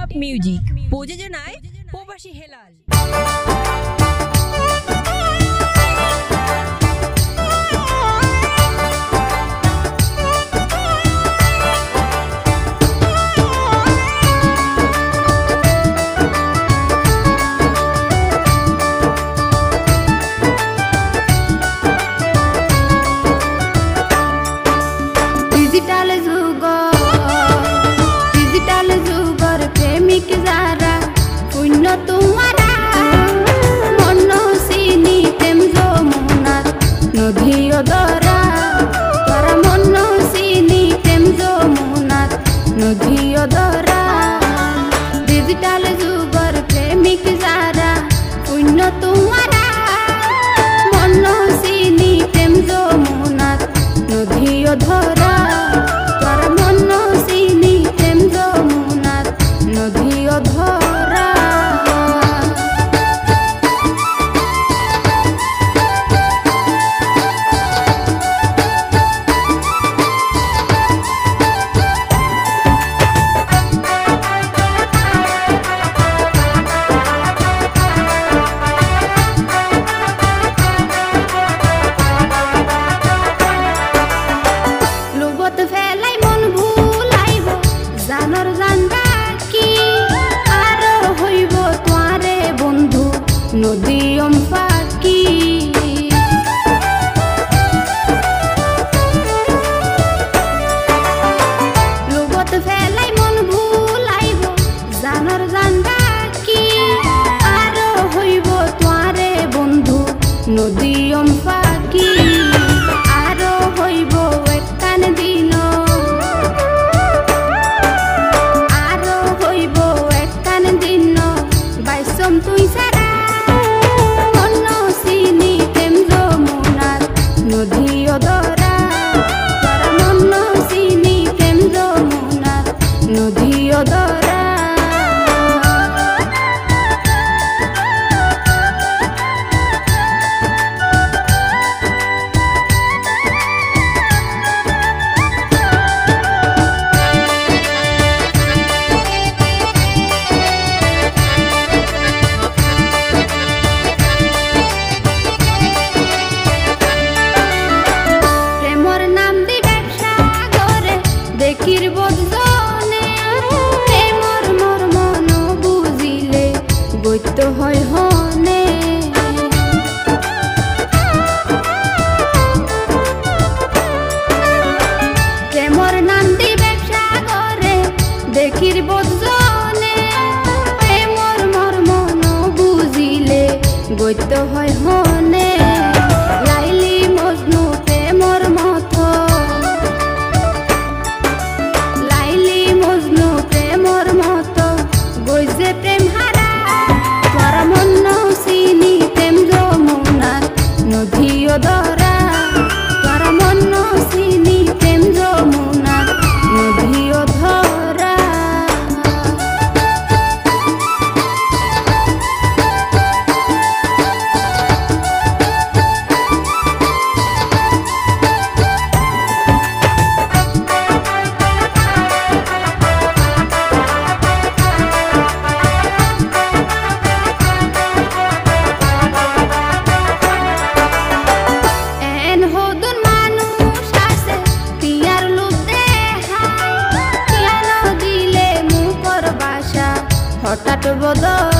Teletalk music প্রযোজনায় প্রবাসী Helal. Digital जुगर प्रेमिक Zara पुण्य तुम्हारा मन सिनी प्रेम जमुनार नदी दरा तोरा मन सिनी प्रेम जमुनार नदी दरा डिजिटल जुगर प्रेमिक जारा पुण्य तुम्हारा मन सिनी प्रेम जमुनार नदी धरा नदी फाकी लोगत फेलाई मन भूलाइब जानर जाना की आर हईब तुआरे बंधु नदी फाकी आर हईब एकटान दिन आर हईब एकटान दिन बाइसम तुई सारा नदी दरा तोरा मन सिनी प्रेम जमुनार नदी दरा तो হয় হনে প্রেমর নাম দি ব্যবসা করে দেখির বজনে প্রেমর মর্ম ন বুঝিলে গইত হয় হনে লাইলি মজনু প্রেমর মতো লাইলি মজনু প্রেমর মতো গইছে প্রেম नदी दरा तोरा मन सिनी प्रेम जमुनार नदी धरा हठात बदल